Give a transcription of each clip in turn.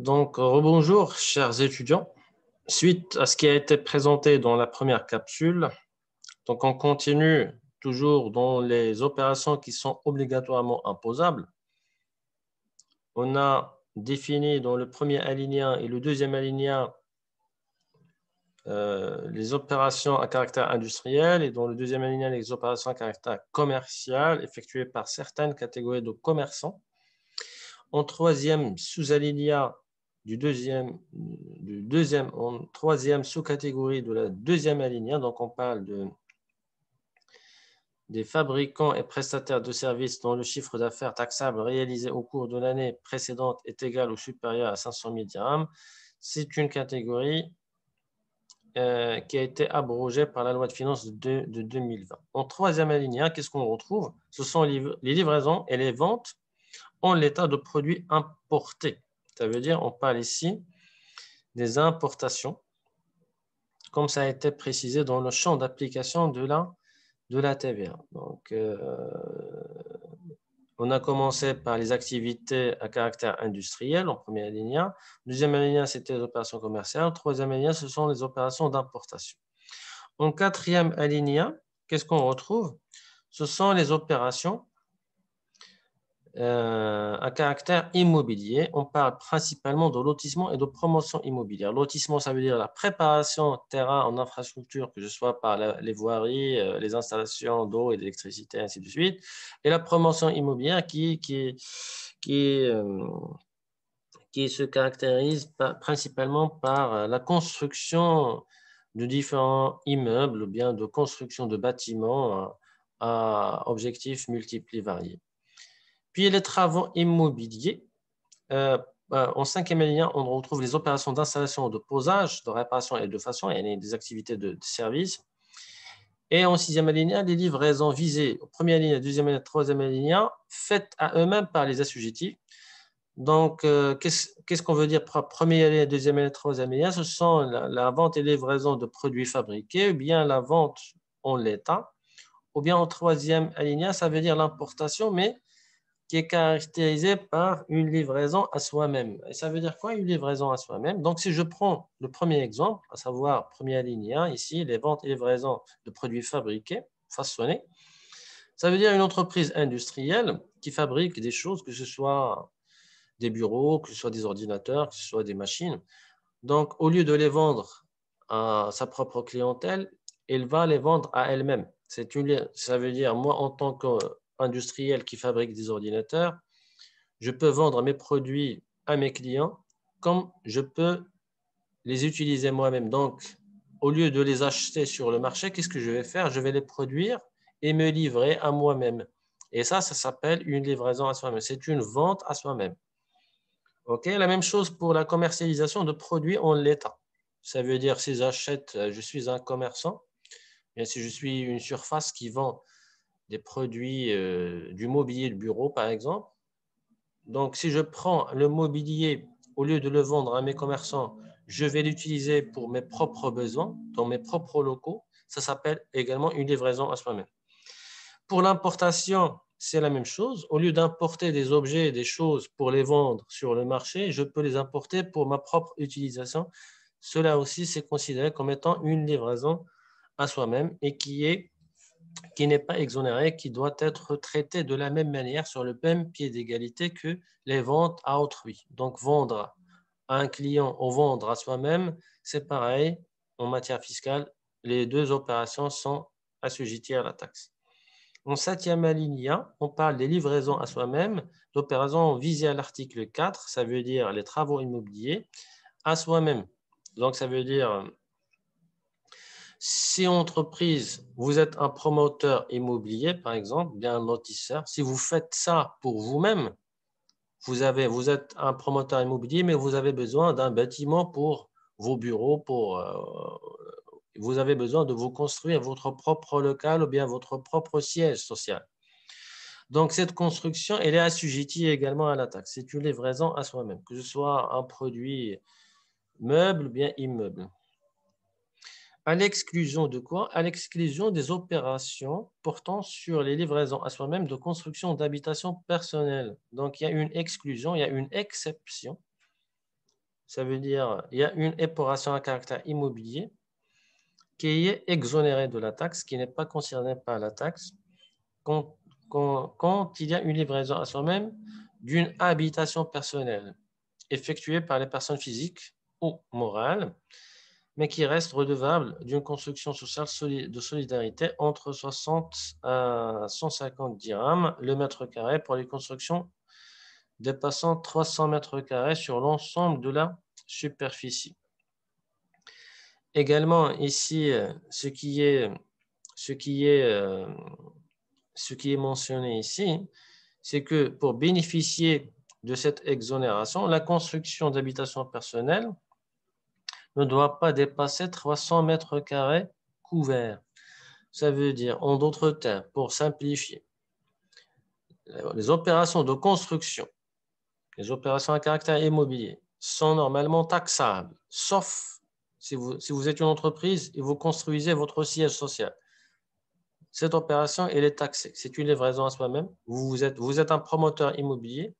Donc, rebonjour, chers étudiants. Suite à ce qui a été présenté dans la première capsule, donc on continue toujours dans les opérations qui sont obligatoirement imposables. On a défini dans le premier alinéa et le deuxième alinéa les opérations à caractère industriel et dans le deuxième alinéa les opérations à caractère commercial effectuées par certaines catégories de commerçants. En troisième sous-alinéa en troisième sous-catégorie de la deuxième alinéa, donc on parle des fabricants et prestataires de services dont le chiffre d'affaires taxable réalisé au cours de l'année précédente est égal ou supérieur à 500 000 dirhams. C'est une catégorie qui a été abrogée par la loi de finances de 2020. En troisième alinéa, qu'est-ce qu'on retrouve? Ce sont les livraisons et les ventes en l'état de produits importés. Ça veut dire, on parle ici des importations, comme ça a été précisé dans le champ d'application de la TVA. Donc, on a commencé par les activités à caractère industriel en première ligne. Deuxième alinéa, c'était les opérations commerciales. Troisième alinéa, ce sont les opérations d'importation. En quatrième alinéa, qu'est-ce qu'on retrouve? Ce sont les opérations à caractère immobilier. On parle principalement de lotissement et de promotion immobilière. Lotissement, ça veut dire la préparation terrain en infrastructure, que ce soit par les voiries, les installations d'eau et d'électricité, ainsi de suite. Et la promotion immobilière qui se caractérise principalement par la construction de différents immeubles ou bien de construction de bâtiments à objectifs multiples et variés. Puis les travaux immobiliers. En cinquième alinéa, on retrouve les opérations d'installation, de posage, de réparation et de façon. Il y a des activités de service. Et en sixième alinéa, les livraisons visées au premier alinéa, deuxième alinéa, troisième alinéa, faites à eux-mêmes par les assujettis. Donc, qu'est-ce qu'on veut dire par premier alinéa, deuxième alinéa, troisième alinéa? Ce sont la vente et livraison de produits fabriqués, ou bien la vente en l'état, ou bien en troisième alinéa, ça veut dire l'importation, mais qui est caractérisé par une livraison à soi-même. Et ça veut dire quoi, une livraison à soi-même? Donc, si je prends le premier exemple, à savoir premier alinéa, ici, les ventes et livraisons de produits fabriqués, façonnés, ça veut dire une entreprise industrielle qui fabrique des choses, que ce soit des bureaux, que ce soit des ordinateurs, que ce soit des machines. Donc, au lieu de les vendre à sa propre clientèle, elle va les vendre à elle-même. Ça veut dire, moi, en tant qu'industriel qui fabrique des ordinateurs, je peux vendre mes produits à mes clients comme je peux les utiliser moi-même. Donc, au lieu de les acheter sur le marché, qu'est-ce que je vais faire? Je vais les produire et me livrer à moi-même. Et ça s'appelle une livraison à soi-même. C'est une vente à soi-même. OK? La même chose pour la commercialisation de produits en l'état. Ça veut dire si j'achète, je suis un commerçant, et si je suis une surface qui vend des produits, du mobilier de bureau par exemple, donc si je prends le mobilier, au lieu de le vendre à mes commerçants, je vais l'utiliser pour mes propres besoins, dans mes propres locaux, ça s'appelle également une livraison à soi-même. Pour l'importation, c'est la même chose. Au lieu d'importer des objets et des choses pour les vendre sur le marché, je peux les importer pour ma propre utilisation. Cela aussi, c'est considéré comme étant une livraison à soi-même et qui n'est pas exonéré, qui doit être traité de la même manière sur le même pied d'égalité que les ventes à autrui. Donc, vendre à un client ou vendre à soi-même, c'est pareil en matière fiscale. Les deux opérations sont assujetties à la taxe. En septième alinéa, on parle des livraisons à soi-même, d'opérations visées à l'article 4, ça veut dire les travaux immobiliers, à soi-même. Donc, ça veut dire, si entreprise, vous êtes un promoteur immobilier, par exemple, bien un lotisseur, si vous faites ça pour vous-même, vous êtes un promoteur immobilier, mais vous avez besoin d'un bâtiment pour vos bureaux, vous avez besoin de vous construire votre propre local ou bien votre propre siège social. Donc, cette construction, elle est assujettie également à la taxe. C'est une livraison à soi-même, que ce soit un produit meuble ou bien immeuble. À l'exclusion de quoi? À l'exclusion des opérations portant sur les livraisons à soi-même de construction d'habitation personnelle. Donc, il y a une exclusion, il y a une exception Ça veut dire il y a une épuration à caractère immobilier qui est exonérée de la taxe, qui n'est pas concernée par la taxe, quand il y a une livraison à soi-même d'une habitation personnelle effectuée par les personnes physiques ou morales, mais qui reste redevable d'une construction sociale de solidarité entre 60 à 150 dirhams le mètre carré pour les constructions dépassant 300 mètres carrés sur l'ensemble de la superficie. Également, ici, ce qui est mentionné ici, c'est que pour bénéficier de cette exonération, la construction d'habitations personnelles ne doit pas dépasser 300 mètres carrés couverts. Ça veut dire, en d'autres termes, pour simplifier, les opérations de construction, les opérations à caractère immobilier sont normalement taxables, sauf si vous êtes une entreprise et vous construisez votre siège social. Cette opération, elle est taxée. C'est une livraison à soi-même. Vous êtes un promoteur immobilier.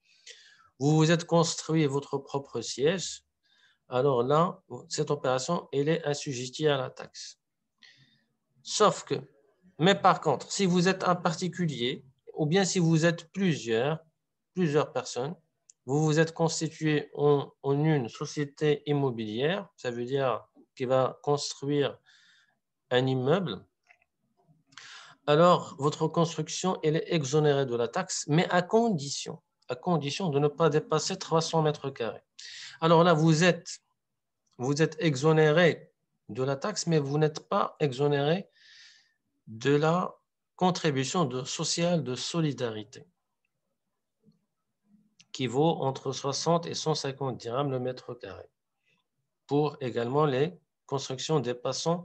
Vous vous êtes construit votre propre siège. Alors là, cette opération, elle est assujettie à la taxe. Sauf que, mais par contre, si vous êtes un particulier, ou bien si vous êtes plusieurs personnes, vous vous êtes constitué en une société immobilière, ça veut dire qui va construire un immeuble, alors votre construction elle est exonérée de la taxe, mais à condition de ne pas dépasser 300 mètres carrés. Alors là, vous êtes exonéré de la taxe, mais vous n'êtes pas exonéré de la contribution sociale de solidarité, qui vaut entre 60 et 150 dirhams le mètre carré, pour également les constructions dépassant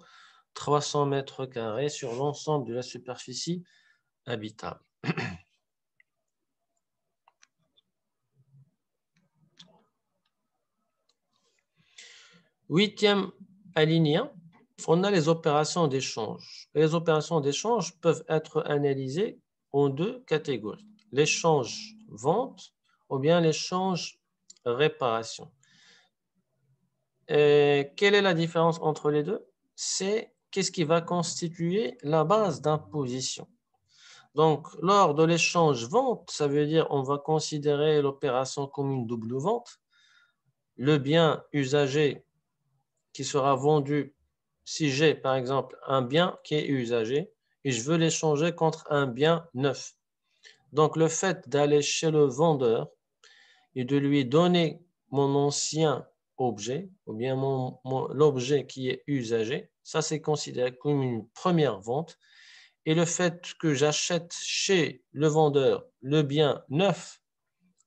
300 mètres carrés sur l'ensemble de la superficie habitable. Huitième alinéa, on a les opérations d'échange. Les opérations d'échange peuvent être analysées en deux catégories. L'échange vente ou bien l'échange réparation. Et quelle est la différence entre les deux? C'est qu'est-ce qui va constituer la base d'imposition. Donc, lors de l'échange vente, ça veut dire on va considérer l'opération comme une double vente. Le bien usagé qui sera vendu, si j'ai par exemple un bien qui est usagé et je veux l'échanger contre un bien neuf. Donc, le fait d'aller chez le vendeur et de lui donner mon ancien objet ou bien l'objet qui est usagé, ça c'est considéré comme une première vente. Et le fait que j'achète chez le vendeur le bien neuf,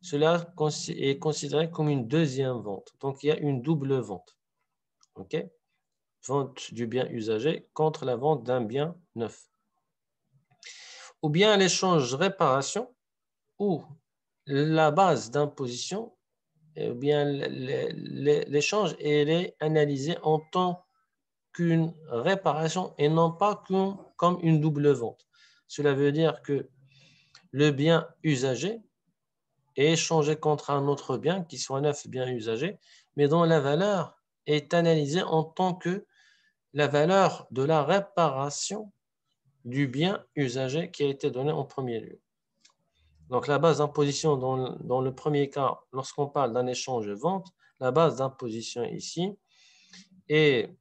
cela est considéré comme une deuxième vente. Donc, il y a une double vente. OK? Vente du bien usagé contre la vente d'un bien neuf. Ou bien l'échange réparation, où la base d'imposition, ou bien l'échange est analysé en tant qu'une réparation et non pas comme une double vente. Cela veut dire que le bien usagé est échangé contre un autre bien qui soit neuf, bien usagé, mais dont la valeur est analysée en tant que la valeur de la réparation du bien usagé qui a été donné en premier lieu. Donc, la base d'imposition dans le premier cas, lorsqu'on parle d'un échange de vente, la base d'imposition ici est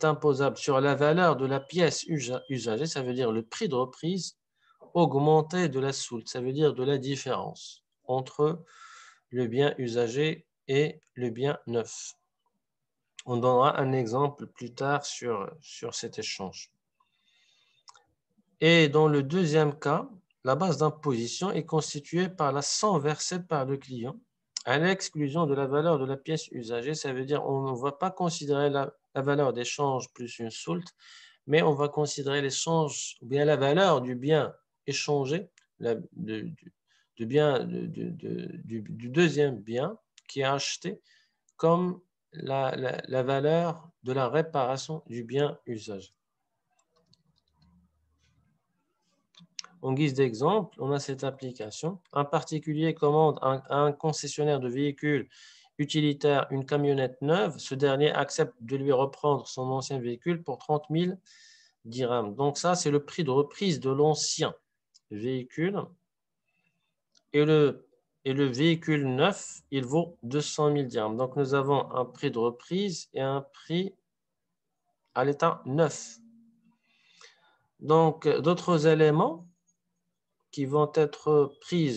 imposable sur la valeur de la pièce usagée, ça veut dire le prix de reprise augmenté de la soulte, ça veut dire de la différence entre le bien usagé et le bien neuf. On donnera un exemple plus tard sur cet échange. Et dans le deuxième cas, la base d'imposition est constituée par la somme versée par le client à l'exclusion de la valeur de la pièce usagée. Ça veut dire on ne va pas considérer la valeur d'échange plus une soulte, mais on va considérer l'échange ou bien la valeur du bien échangé, du deuxième bien qui est acheté comme la valeur de la réparation du bien usagé. en guise d'exemple, on a cette application. Un particulier commande à un concessionnaire de véhicules utilitaires une camionnette neuve. Ce dernier accepte de lui reprendre son ancien véhicule pour 30 000 dirhams. Donc ça, c'est le prix de reprise de l'ancien véhicule. Et le véhicule neuf, il vaut 200 000 dirhams. Donc nous avons un prix de reprise et un prix à l'état neuf. Donc d'autres éléments qui vont être pris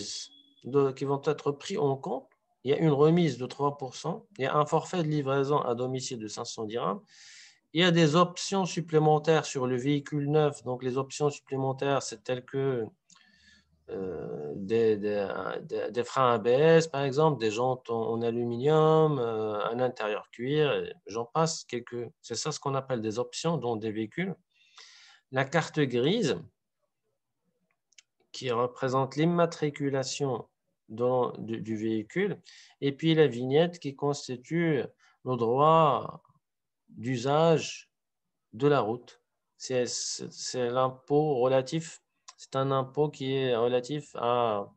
en compte. Il y a une remise de 3%, il y a un forfait de livraison à domicile de 500 dirhams, il y a des options supplémentaires sur le véhicule neuf. Donc les options supplémentaires, c'est telles que des freins ABS, par exemple, des jantes en aluminium, un intérieur cuir, j'en passe quelques. C'est ça ce qu'on appelle des options dans des véhicules. La carte grise, qui représente l'immatriculation du véhicule, et puis la vignette qui constitue le droit d'usage de la route. C'est l'impôt relatif, c'est un impôt qui est relatif à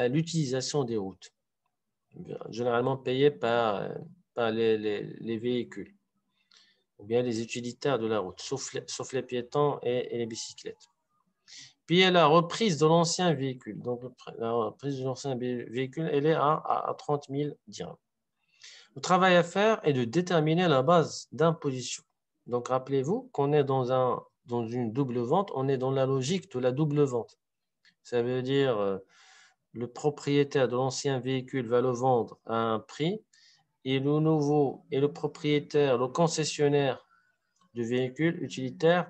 l'utilisation des routes, généralement payé par les véhicules, ou bien les utilitaires de la route, sauf les piétons et les bicyclettes. Puis il y a la reprise de l'ancien véhicule. Donc la reprise de l'ancien véhicule, elle est à 30 000 dirhams. Le travail à faire est de déterminer la base d'imposition. Donc rappelez-vous qu'on est dans une double vente, on est dans la logique de la double vente. Ça veut dire le propriétaire de l'ancien véhicule va le vendre à un prix et le propriétaire, le concessionnaire du véhicule utilitaire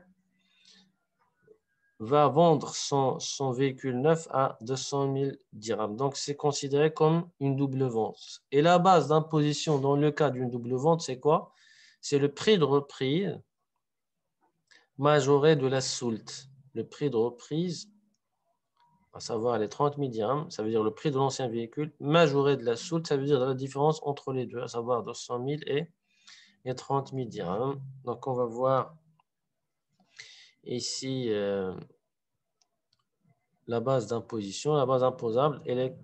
va vendre son véhicule neuf à 200 000 dirhams. Donc, c'est considéré comme une double vente. Et la base d'imposition dans le cas d'une double vente, c'est quoi? C'est le prix de reprise majoré de la soulte. Le prix de reprise, à savoir les 30 000 dirhams, ça veut dire le prix de l'ancien véhicule, majoré de la soulte, ça veut dire la différence entre les deux, à savoir 200 000 et 30 000 dirhams. Donc, on va voir ici la base d'imposition. La base imposable, elle est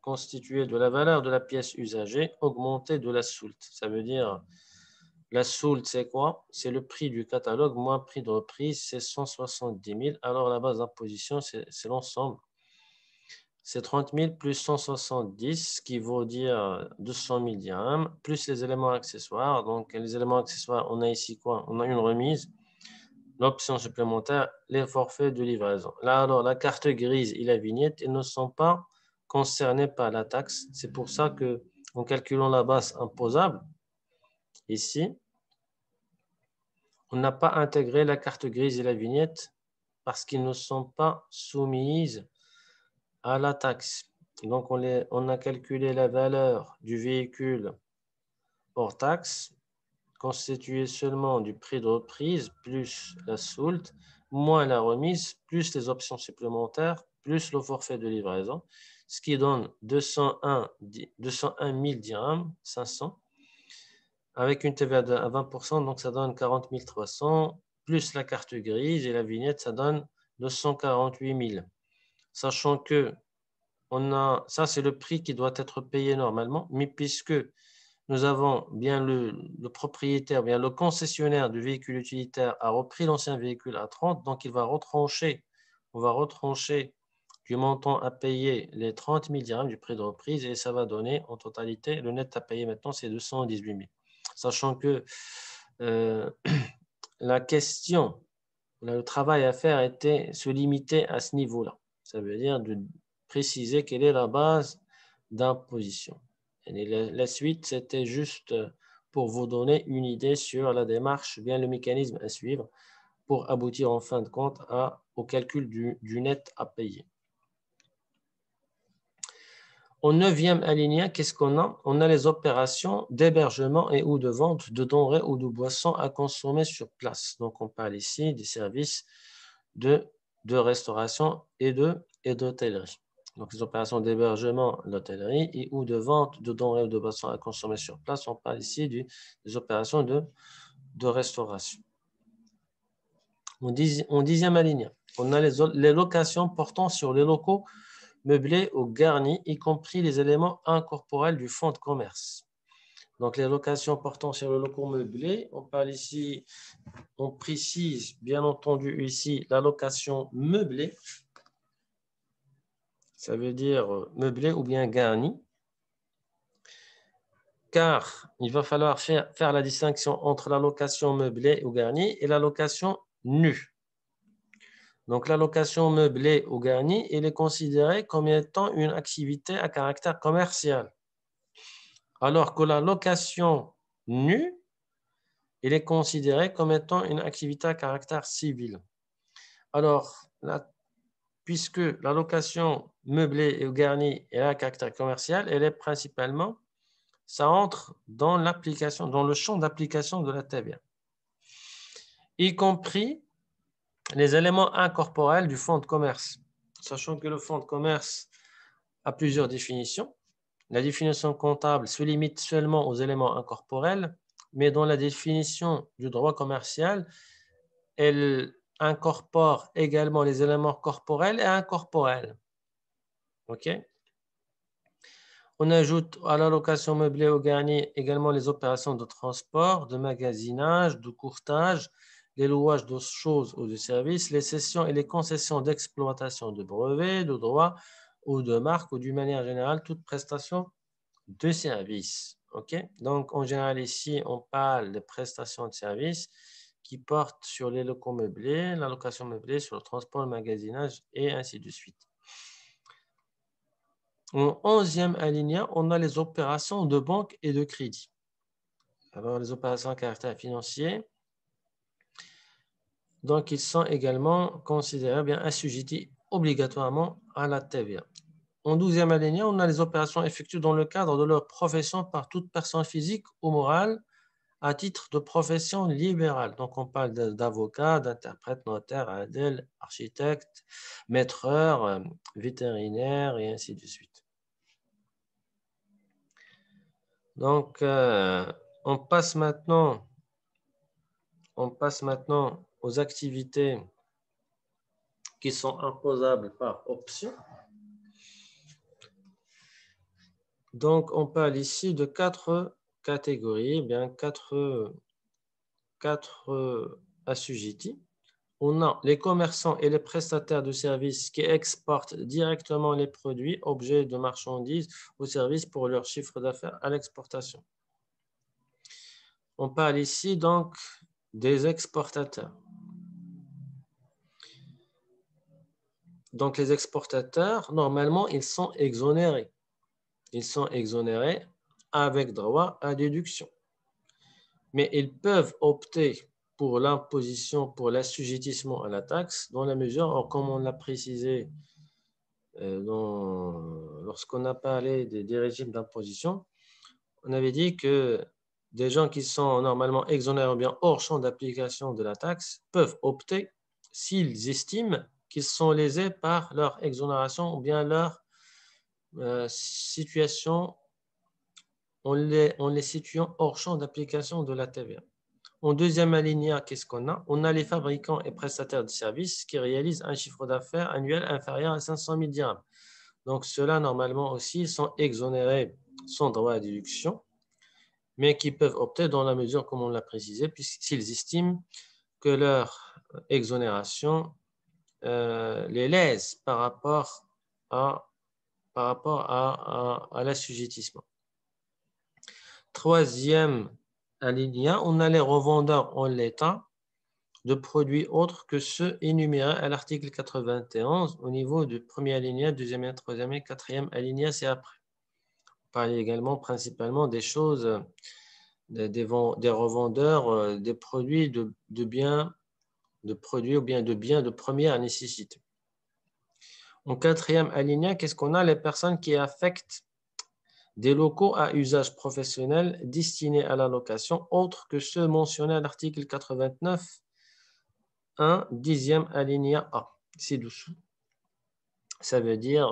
constituée de la valeur de la pièce usagée augmentée de la soulte. Ça veut dire, la soulte, c'est quoi? C'est le prix du catalogue moins prix de reprise, c'est 170 000. Alors, la base d'imposition, c'est l'ensemble. C'est 30 000 plus 170, ce qui vaut dire 200 000 dirhams, plus les éléments accessoires. Donc, les éléments accessoires, on a ici quoi? On a une remise, l'option supplémentaire, les forfaits de livraison. Là, alors, la carte grise et la vignette, ils ne sont pas concernés par la taxe. C'est pour ça que, en calculant la base imposable, ici, on n'a pas intégré la carte grise et la vignette parce qu'ils ne sont pas soumises à la taxe. Donc, on a calculé la valeur du véhicule hors taxe, constituée seulement du prix de reprise, plus la soulte, moins la remise, plus les options supplémentaires, plus le forfait de livraison, ce qui donne 201 000 dirhams, 500, avec une TVA à 20%, donc ça donne 40 300, plus la carte grise et la vignette, ça donne 248 000. Sachant que ça, c'est le prix qui doit être payé normalement, mais puisque nous avons bien le propriétaire, bien le concessionnaire du véhicule utilitaire a repris l'ancien véhicule à 30, donc il va retrancher, on va retrancher du montant à payer les 30 000 dirhams du prix de reprise et ça va donner en totalité, le net à payer maintenant, c'est 218 000. Sachant que la question, le travail à faire était se limiter à ce niveau-là. Ça veut dire de préciser quelle est la base d'imposition. La suite, c'était juste pour vous donner une idée sur la démarche, bien le mécanisme à suivre pour aboutir en fin de compte au calcul du net à payer. Au 9e alinéa, qu'est-ce qu'on a? On a les opérations d'hébergement et ou de vente de denrées ou de boissons à consommer sur place. Donc, on parle ici des services de restauration et d'hôtellerie. Donc, les opérations d'hébergement, l'hôtellerie et ou de vente de denrées ou de boissons à consommer sur place. On parle ici des opérations de restauration. En 10e alinéa. On a les locations portant sur les locaux meublés ou garnis, y compris les éléments incorporels du fonds de commerce. Donc, les locations portant sur le locaux meublé, on parle ici, on précise bien entendu ici la location meublée. Ça veut dire meublé ou bien garni. Car il va falloir faire la distinction entre la location meublée ou garnie et la location nue. Donc, la location meublée ou garnie, elle est considérée comme étant une activité à caractère commercial. Alors que la location nue, elle est considérée comme étant une activité à caractère civil. Alors, puisque la location meublée ou garnie est à caractère commercial, elle est principalement, ça entre dans l'application, dans le champ d'application de la TVA, y compris les éléments incorporels du fonds de commerce. Sachant que le fonds de commerce a plusieurs définitions. La définition comptable se limite seulement aux éléments incorporels, mais dans la définition du droit commercial, elle incorpore également les éléments corporels et incorporels. OK? On ajoute à la location meublée ou garnie également les opérations de transport, de magasinage, de courtage, les louages de choses ou de services, les cessions et les concessions d'exploitation de brevets, de droits ou de marques ou d'une manière générale, toute prestation de services. Okay? Donc, en général, ici, on parle de prestations de services qui portent sur les locaux meublés, la location meublée, sur le transport, le magasinage et ainsi de suite. En 11e alinéa, on a les opérations de banque et de crédit. Alors, les opérations à caractère financier, donc ils sont également considérés bien assujettis obligatoirement à la TVA. En 12e alinéa, on a les opérations effectuées dans le cadre de leur profession par toute personne physique ou morale à titre de profession libérale. Donc, on parle d'avocat, d'interprète, notaire, adèle, architecte, maîtreur, vétérinaire et ainsi de suite. Donc, on passe maintenant aux activités qui sont imposables par option. Donc, on parle ici de 4 catégories, bien 4 assujettis. On a les commerçants et les prestataires de services qui exportent directement les produits, objets de marchandises ou services pour leur chiffre d'affaires à l'exportation. On parle ici donc des exportateurs. Donc les exportateurs, normalement, ils sont exonérés. Ils sont exonérés avec droit à déduction. Mais ils peuvent opter pour l'imposition, pour l'assujettissement à la taxe, dans la mesure, comme on l'a précisé lorsqu'on a parlé des régimes d'imposition, on avait dit que des gens qui sont normalement exonérés ou bien hors champ d'application de la taxe peuvent opter s'ils estiment qu'ils sont lésés par leur exonération ou bien leur situation en les situant hors champ d'application de la TVA. En deuxième alinéa, qu'est-ce qu'on a? On a les fabricants et prestataires de services qui réalisent un chiffre d'affaires annuel inférieur à 500 000 dirhams. Donc, ceux-là, normalement aussi, sont exonérés sans droit à déduction, mais qui peuvent opter dans la mesure, comme on l'a précisé, puisqu'ils estiment que leur exonération les lèse par rapport à l'assujettissement. Troisième alinéa, on a les revendeurs en l'état de produits autres que ceux énumérés à l'article 91 au niveau du premier alinéa, deuxième alinéa, troisième et quatrième alinéa, c'est après. On parle également principalement des choses, des revendeurs, des produits de biens, de produits ou bien de biens de première nécessité. En quatrième alinéa, qu'est-ce qu'on a? Les personnes qui affectent des locaux à usage professionnel destinés à la location, autres que ceux mentionnés à l'article 89, 1, 10e alinéa A, ci-dessous. Ça veut dire,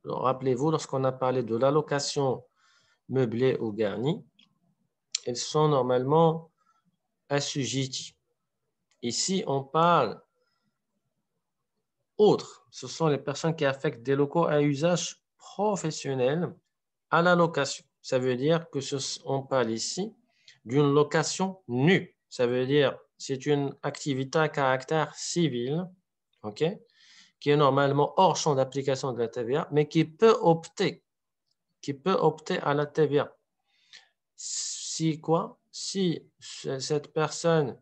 rappelez-vous, lorsqu'on a parlé de l'allocation meublée ou garnie, elles sont normalement assujetties. Ici, on parle autres, ce sont les personnes qui affectent des locaux à usage professionnel à la location. Ça veut dire que on parle ici d'une location nue. Ça veut dire c'est une activité à caractère civil, ok, qui est normalement hors champ d'application de la TVA, mais qui peut opter à la TVA. Si quoi? Si cette personne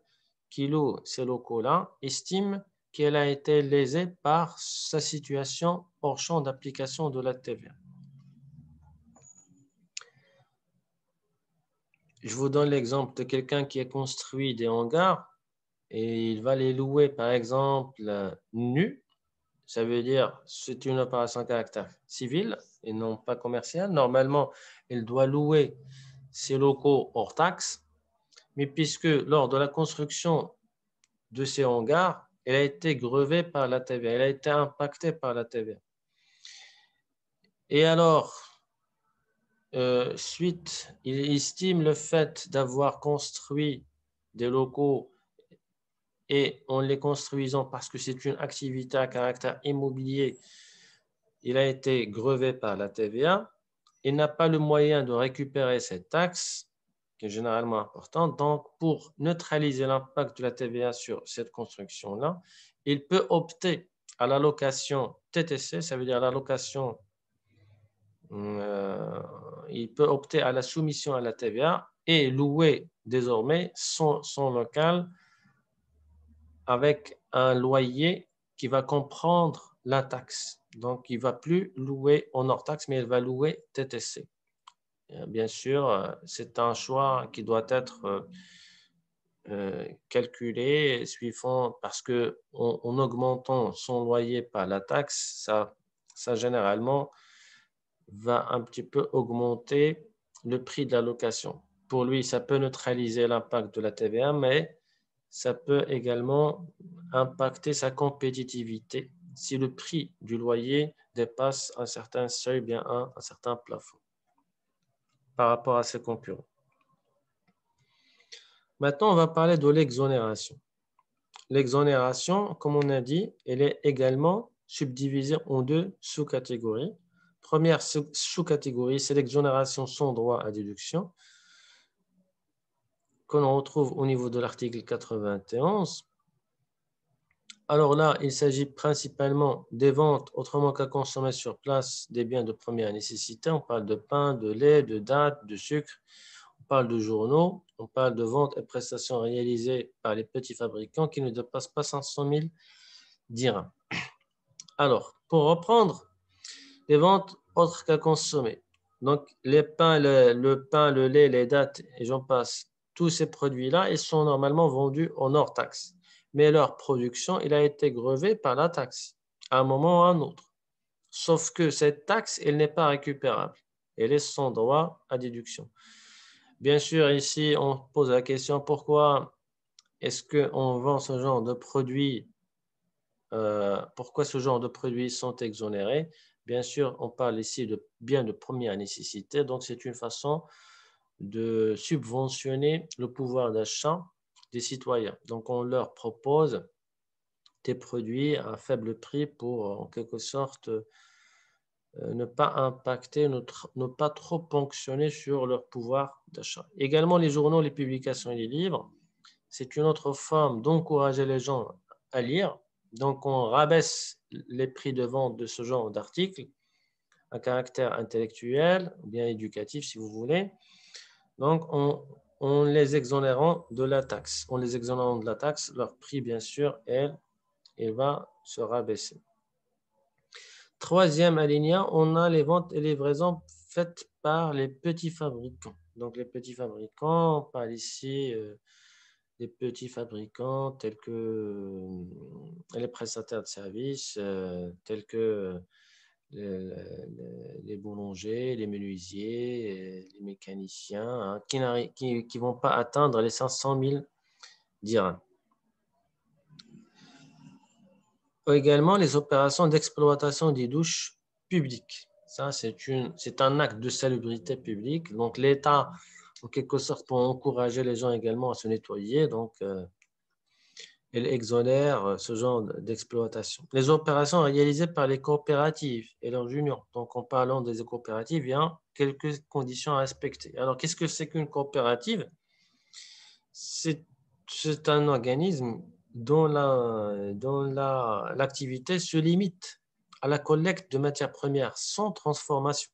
qui loue ces locaux-là estime qu'elle a été lésée par sa situation hors champ d'application de la TVA. Je vous donne l'exemple de quelqu'un qui a construit des hangars et il va les louer, par exemple, nus. Ça veut dire c'est une opération à caractère civil et non pas commercial. Normalement, il doit louer ses locaux hors taxe, mais puisque lors de la construction de ces hangars, elle a été grevée par la TVA, elle a été impactée par la TVA. Et alors, suite, il estime le fait d'avoir construit des locaux et en les construisant parce que c'est une activité à caractère immobilier, il a été grevé par la TVA. Il n'a pas le moyen de récupérer cette taxe, qui est généralement importante. Donc, pour neutraliser l'impact de la TVA sur cette construction-là, il peut opter à l'allocation TTC, ça veut dire l'allocation, il peut opter à la soumission à la TVA et louer désormais son local avec un loyer qui va comprendre la taxe. Donc, il ne va plus louer en hors taxe, mais il va louer TTC. Bien sûr, c'est un choix qui doit être calculé suivant, parce que en augmentant son loyer par la taxe, ça généralement va un petit peu augmenter le prix de la location. Pour lui, ça peut neutraliser l'impact de la TVA, mais ça peut également impacter sa compétitivité si le prix du loyer dépasse un certain seuil, bien un certain plafond par rapport à ses concurrents. Maintenant, on va parler de l'exonération. L'exonération, comme on a dit, elle est également subdivisée en deux sous-catégories. Première sous-catégorie, c'est l'exonération sans droit à déduction, que l'on retrouve au niveau de l'article 91. Alors là, il s'agit principalement des ventes autrement qu'à consommer sur place des biens de première nécessité. On parle de pain, de lait, de dattes, de sucre. On parle de journaux. On parle de ventes et prestations réalisées par les petits fabricants qui ne dépassent pas 500 000 dirhams. Alors, pour reprendre, les ventes autres qu'à consommer. Donc, les pains, le pain, le lait, les dattes, et j'en passe, tous ces produits-là, ils sont normalement vendus en hors taxe. Mais leur production, il a été grevé par la taxe, à un moment ou à un autre. Sauf que cette taxe, elle n'est pas récupérable. Elle est sans droit à déduction. Bien sûr, ici, on pose la question, pourquoi est-ce qu'on vend ce genre de produits? Pourquoi ce genre de produits sont exonérés? Bien sûr, on parle ici de biens de première nécessité, donc c'est une façon de subventionner le pouvoir d'achat des citoyens. Donc, on leur propose des produits à faible prix pour, en quelque sorte, ne pas impacter, ne pas trop ponctionner sur leur pouvoir d'achat. Également, les journaux, les publications et les livres, c'est une autre forme d'encourager les gens à lire. Donc, on rabaisse les prix de vente de ce genre d'articles à caractère intellectuel ou bien éducatif, si vous voulez. Donc, on les exonérant de la taxe. En les exonérant de la taxe, leur prix, bien sûr, il va se rabaisser. Troisième alinéa, on a les ventes et livraisons faites par les petits fabricants. Donc, les petits fabricants, on parle ici des petits fabricants tels que les prestataires de services, tels que les boulangers, les menuisiers, les mécaniciens, hein, qui ne vont pas atteindre les 500 000 dirhams. Également, les opérations d'exploitation des douches publiques. Ça, c'est un acte de salubrité publique. Donc, l'État, en quelque sorte, pour encourager les gens également à se nettoyer. Donc, elle exonère ce genre d'exploitation. Les opérations réalisées par les coopératives et leurs juniors. Donc, en parlant des coopératives, il y a quelques conditions à respecter. Alors, qu'est-ce que c'est qu'une coopérative? C'est un organisme dont l'activité se limite à la collecte de matières premières sans transformation.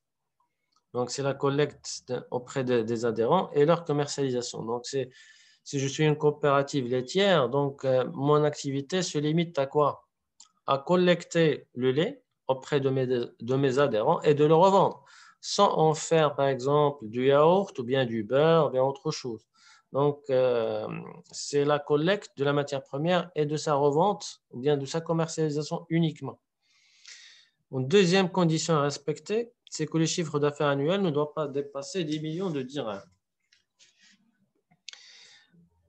Donc, c'est la collecte auprès des adhérents et leur commercialisation. Donc, si je suis une coopérative laitière, donc mon activité se limite à quoi? À collecter le lait auprès de mes adhérents et de le revendre, sans en faire, par exemple, du yaourt ou bien du beurre ou bien autre chose. Donc, c'est la collecte de la matière première et de sa revente ou bien de sa commercialisation uniquement. Une deuxième condition à respecter, c'est que le chiffre d'affaires annuel ne doit pas dépasser 10 millions de dirhams.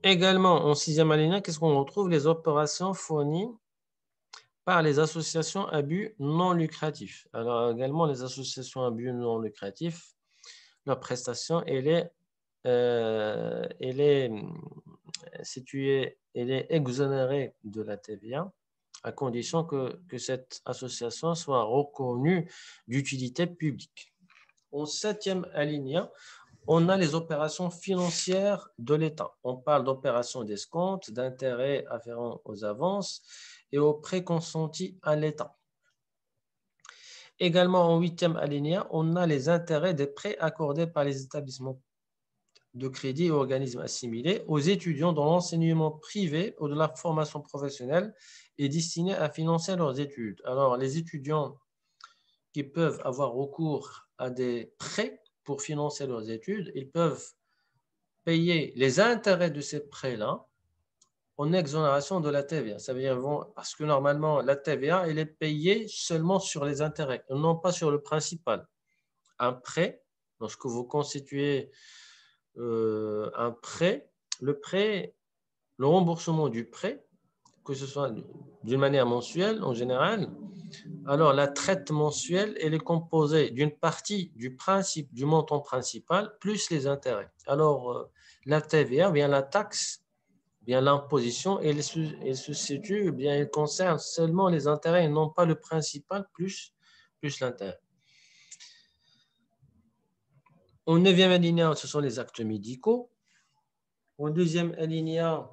Également, en sixième alinéa, qu'est-ce qu'on retrouve? Les opérations fournies par les associations à but non lucratif. Alors également, les associations à but non lucratif, leur prestation, elle est située, elle est exonérée de la TVA à condition que cette association soit reconnue d'utilité publique. Au septième alinéa, on a les opérations financières de l'État. On parle d'opérations d'escompte, d'intérêts afférents aux avances et aux prêts consentis à l'État. Également, en huitième alinéa, on a les intérêts des prêts accordés par les établissements de crédit et organismes assimilés aux étudiants dans l'enseignement privé ou de la formation professionnelle et destinés à financer leurs études. Alors, les étudiants qui peuvent avoir recours à des prêts pour financer leurs études, ils peuvent payer les intérêts de ces prêts-là en exonération de la TVA. Ça veut dire, parce que normalement, la TVA, elle est payée seulement sur les intérêts, non pas sur le principal. Un prêt, lorsque vous constituez un prêt, le remboursement du prêt, que ce soit d'une manière mensuelle en général, alors la traite mensuelle, elle est composée d'une partie du principe, du montant principal, plus les intérêts. Alors, la TVA, bien la taxe, bien l'imposition, elle se situe, bien elle concerne seulement les intérêts et non pas le principal plus l'intérêt. Au neuvième alinéa, ce sont les actes médicaux. Au deuxième alinéa,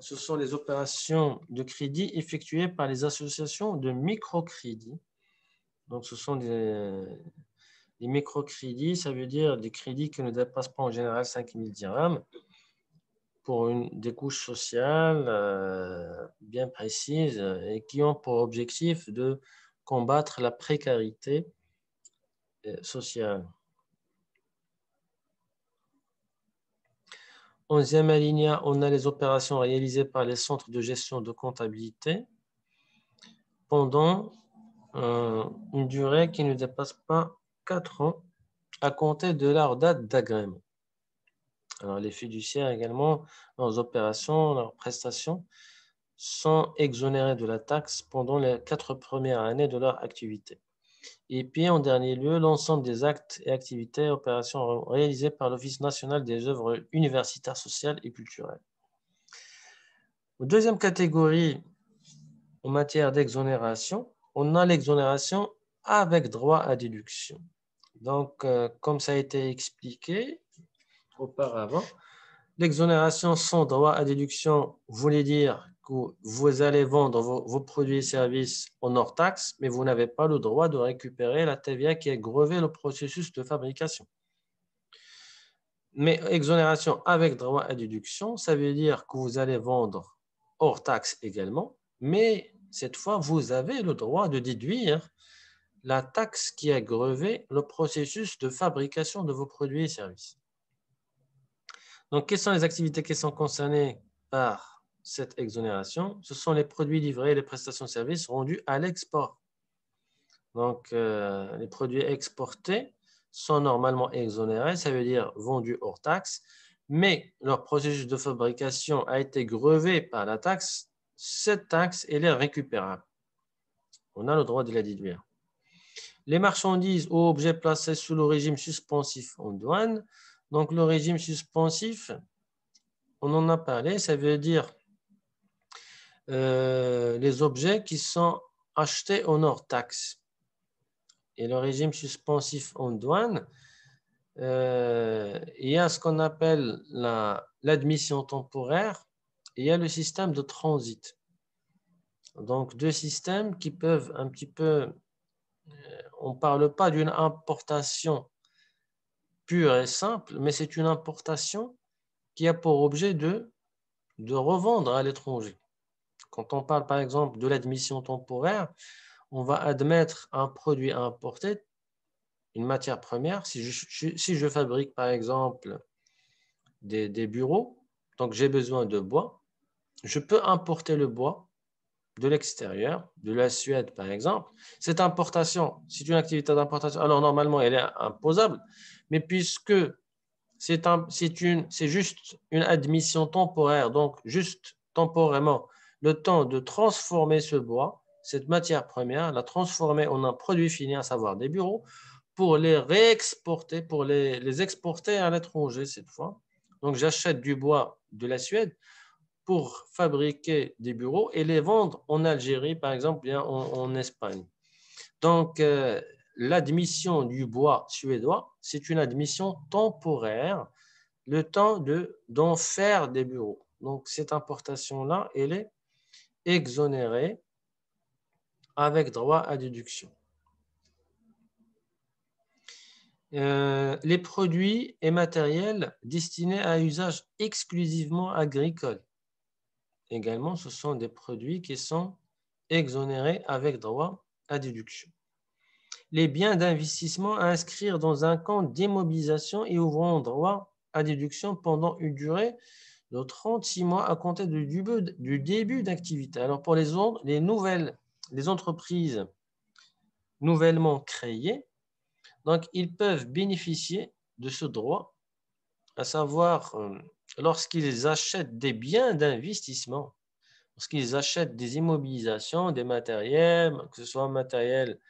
ce sont les opérations de crédit effectuées par les associations de microcrédit. Donc, ce sont des microcrédits, ça veut dire des crédits qui ne dépassent pas en général 5 000 dirhams pour des couches sociales bien précises et qui ont pour objectif de combattre la précarité sociale. 11e alinéa, on a les opérations réalisées par les centres de gestion de comptabilité pendant une durée qui ne dépasse pas 4 ans à compter de leur date d'agrément. Alors, les fiduciaires également, leurs opérations, leurs prestations sont exonérés de la taxe pendant les 4 premières années de leur activité. Et puis, en dernier lieu, l'ensemble des actes et activités et opérations réalisées par l'Office national des œuvres universitaires, sociales et culturelles. Deuxième catégorie, en matière d'exonération, on a l'exonération avec droit à déduction. Donc, comme ça a été expliqué auparavant, l'exonération sans droit à déduction voulait dire que vous allez vendre vos produits et services en hors taxe, mais vous n'avez pas le droit de récupérer la TVA qui est grevée le processus de fabrication. Mais exonération avec droit à déduction, ça veut dire que vous allez vendre hors taxe également, mais cette fois, vous avez le droit de déduire la taxe qui a grevé le processus de fabrication de vos produits et services. Donc, quelles sont les activités qui sont concernées par cette exonération? Ce sont les produits livrés et les prestations de services rendus à l'export. Donc, les produits exportés sont normalement exonérés, ça veut dire vendus hors taxe, mais leur processus de fabrication a été grevé par la taxe. Cette taxe, elle est récupérable. On a le droit de la déduire. Les marchandises ou objets placés sous le régime suspensif en douane. Donc, le régime suspensif, on en a parlé, ça veut dire les objets qui sont achetés en hors taxe. Et le régime suspensif en douane, il y a ce qu'on appelle l'admission temporaire et il y a le système de transit. Donc, deux systèmes qui peuvent un petit peu... On ne parle pas d'une importation pure et simple, mais c'est une importation qui a pour objet de revendre à l'étranger. Quand on parle par exemple de l'admission temporaire, on va admettre un produit à importer, une matière première. Si je fabrique par exemple des bureaux, donc j'ai besoin de bois, je peux importer le bois de l'extérieur, de la Suède par exemple. Cette importation, c'est une activité d'importation, alors normalement elle est imposable, mais puisque c'est juste une admission temporaire, donc juste temporairement, le temps de transformer ce bois, cette matière première, la transformer en un produit fini, à savoir des bureaux, pour les réexporter, pour les exporter à l'étranger cette fois. Donc j'achète du bois de la Suède pour fabriquer des bureaux et les vendre en Algérie, par exemple, bien en Espagne. Donc, l'admission du bois suédois, c'est une admission temporaire, le temps d'en faire des bureaux. Donc, cette importation-là, elle est exonérée avec droit à déduction. Les produits et matériels destinés à usage exclusivement agricole. Également, ce sont des produits qui sont exonérés avec droit à déduction. Les biens d'investissement à inscrire dans un compte d'immobilisation et ouvrant droit à déduction pendant une durée de 36 mois à compter du début d'activité. Alors, pour les entreprises nouvellement créées, donc, ils peuvent bénéficier de ce droit, à savoir lorsqu'ils achètent des biens d'investissement, lorsqu'ils achètent des immobilisations, des matériels, que ce soit un matériel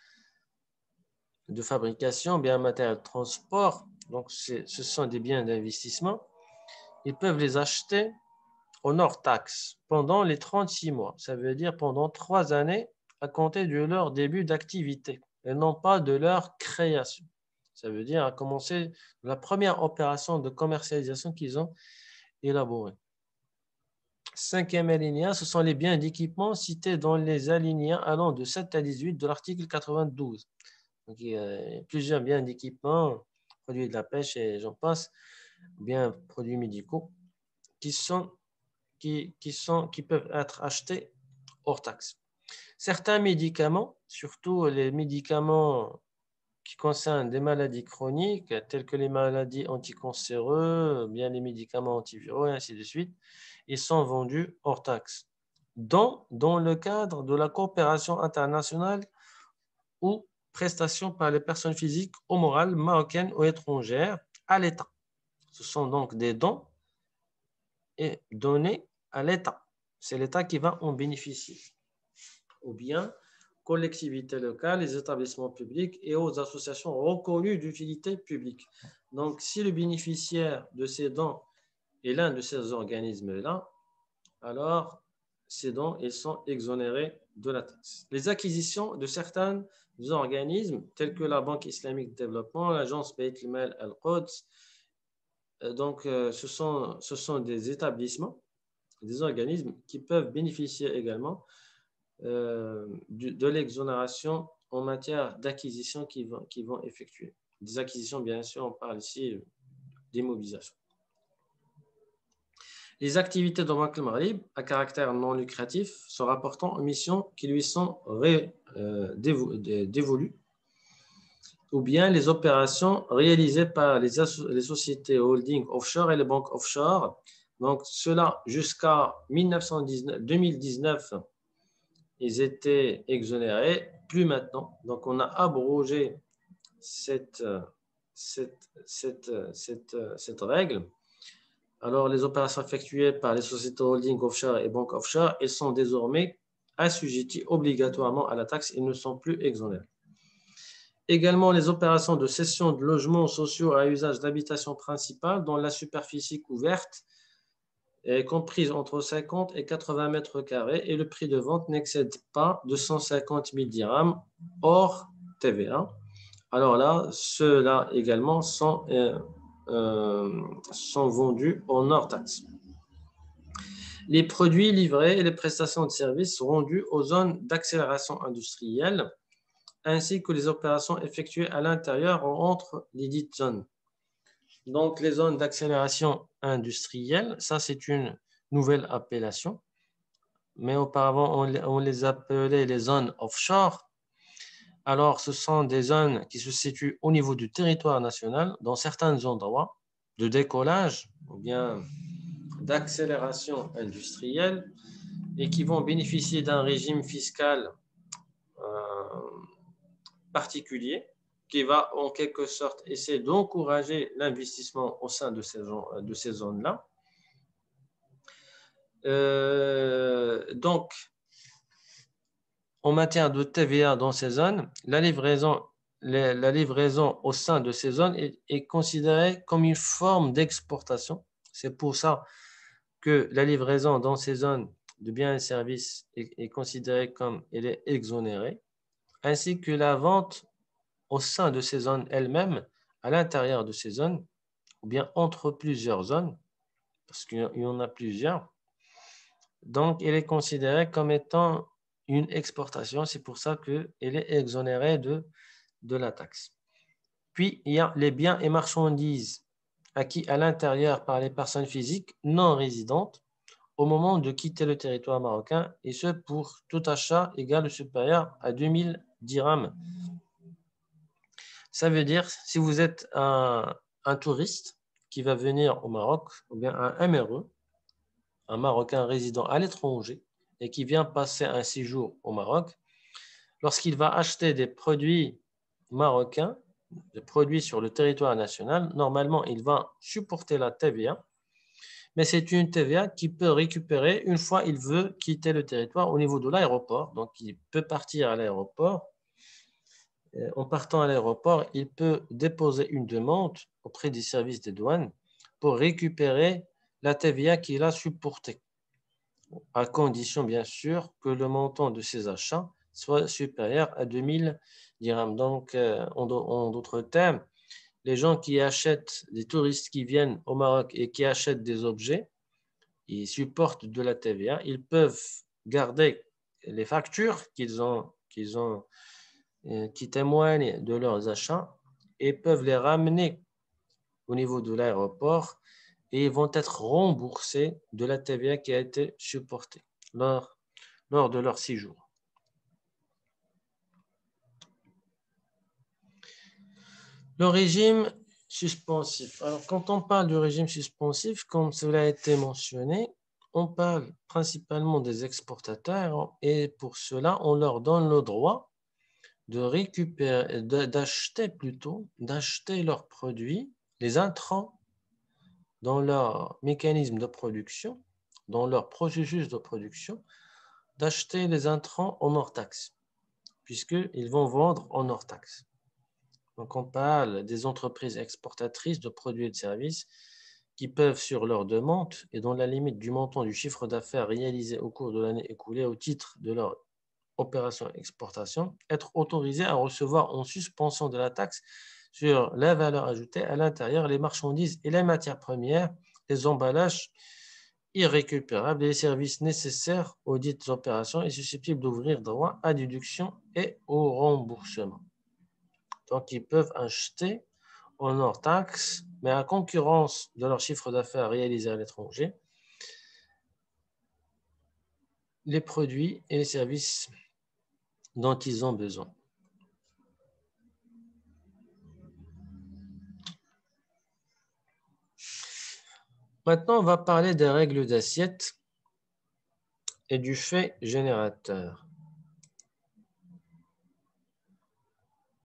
de fabrication, bien un matériel de transport, donc ce sont des biens d'investissement, ils peuvent les acheter en hors taxe pendant les 36 mois. Ça veut dire pendant 3 années à compter de leur début d'activité et non pas de leur création. Ça veut dire à commencer la première opération de commercialisation qu'ils ont élaborée. Cinquième alinéa, ce sont les biens d'équipement cités dans les alinéas allant de 7 à 18 de l'article 92. Donc, il y a plusieurs biens d'équipement, produits de la pêche et j'en passe, biens produits médicaux qui peuvent être achetés hors taxe. Certains médicaments, surtout les médicaments qui concernent des maladies chroniques, telles que les maladies anticancéreuses, bien les médicaments antiviraux et ainsi de suite, ils sont vendus hors taxe, dans le cadre de la coopération internationale ou prestations par les personnes physiques ou morales marocaines ou étrangères à l'État. Ce sont donc des dons et donnés à l'État. C'est l'État qui va en bénéficier. Ou bien collectivités locales, les établissements publics et aux associations reconnues d'utilité publique. Donc, si le bénéficiaire de ces dons est l'un de ces organismes-là, alors ces dons ils sont exonérés de la taxe. Les acquisitions de certains organismes, tels que la Banque islamique de développement, l'agence Beit al-Mal al-Quds, donc ce sont des établissements, des organismes qui peuvent bénéficier également de l'exonération en matière d'acquisition qu'ils vont effectuer. Des acquisitions, bien sûr, on parle ici d'immobilisation. Les activités de Banque al-Maghrib à caractère non lucratif se rapportant aux missions qui lui sont dévolues, ou bien les opérations réalisées par les sociétés holding offshore et les banques offshore. Donc, cela jusqu'à 2019, ils étaient exonérés, plus maintenant. Donc, on a abrogé cette règle. Alors, les opérations effectuées par les sociétés holding offshore et banques offshore, elles sont désormais assujetties obligatoirement à la taxe et ne sont plus exonérées. Également, les opérations de cession de logements sociaux à usage d'habitation principale dont la superficie couverte est comprise entre 50 et 80 mètres carrés et le prix de vente n'excède pas 250 000 dirhams hors TVA. Alors là, ceux-là également sont vendus en hors taxe. Les produits livrés et les prestations de services rendus aux zones d'accélération industrielle, ainsi que les opérations effectuées à l'intérieur ou entre les dites zones. Donc, les zones d'accélération industrielle, ça c'est une nouvelle appellation, mais auparavant on les appelait les zones offshore. Alors, ce sont des zones qui se situent au niveau du territoire national, dans certains endroits de décollage ou bien d'accélération industrielle et qui vont bénéficier d'un régime fiscal particulier qui va en quelque sorte essayer d'encourager l'investissement au sein de ces zones-là. Donc, en matière de TVA dans ces zones, la livraison au sein de ces zones est considérée comme une forme d'exportation. C'est pour ça que la livraison dans ces zones de biens et services est considérée comme elle est exonérée, ainsi que la vente au sein de ces zones elles-mêmes, à l'intérieur de ces zones, ou bien entre plusieurs zones, parce qu'il y en a plusieurs. Donc, elle est considérée comme étant une exportation. C'est pour ça qu'elle est exonérée de la taxe. Puis, il y a les biens et marchandises acquis à l'intérieur par les personnes physiques non résidentes au moment de quitter le territoire marocain, et ce pour tout achat égal ou supérieur à 2000 dirhams. Ça veut dire, si vous êtes un touriste qui va venir au Maroc, ou bien un MRE, un Marocain résident à l'étranger, et qui vient passer un séjour au Maroc, lorsqu'il va acheter des produits marocains, des produits sur le territoire national, normalement, il va supporter la TVA, mais c'est une TVA qu'il peut récupérer une fois qu'il veut quitter le territoire au niveau de l'aéroport. Donc, il peut partir à l'aéroport. En partant à l'aéroport, il peut déposer une demande auprès des services des douanes pour récupérer la TVA qu'il a supportée, à condition, bien sûr, que le montant de ses achats soit supérieur à 2000 dirhams. Donc, en d'autres termes, les gens qui achètent, les touristes qui viennent au Maroc et qui achètent des objets, ils supportent de la TVA, ils peuvent garder les factures qui témoignent de leurs achats et peuvent les ramener au niveau de l'aéroport et ils vont être remboursés de la TVA qui a été supportée lors de leur séjour. Le régime suspensif. Alors, quand on parle du régime suspensif, comme cela a été mentionné, on parle principalement des exportateurs et pour cela, on leur donne le droit de récupérer, d'acheter leurs produits, les intrants dans leur mécanisme de production, dans leur processus de production, d'acheter les intrants en hors taxe, puisqu'ils vont vendre en hors taxe. Donc, on parle des entreprises exportatrices de produits et de services qui peuvent, sur leur demande et dans la limite du montant du chiffre d'affaires réalisé au cours de l'année écoulée au titre de leur opération exportation, être autorisés à recevoir en suspension de la taxe sur la valeur ajoutée à l'intérieur les marchandises et les matières premières, les emballages irrécupérables et les services nécessaires aux dites opérations et susceptibles d'ouvrir droit à déduction et au remboursement. Donc, ils peuvent acheter en hors taxe, mais à concurrence de leur chiffre d'affaires réalisé à l'étranger, les produits et les services dont ils ont besoin. Maintenant, on va parler des règles d'assiette et du fait générateur.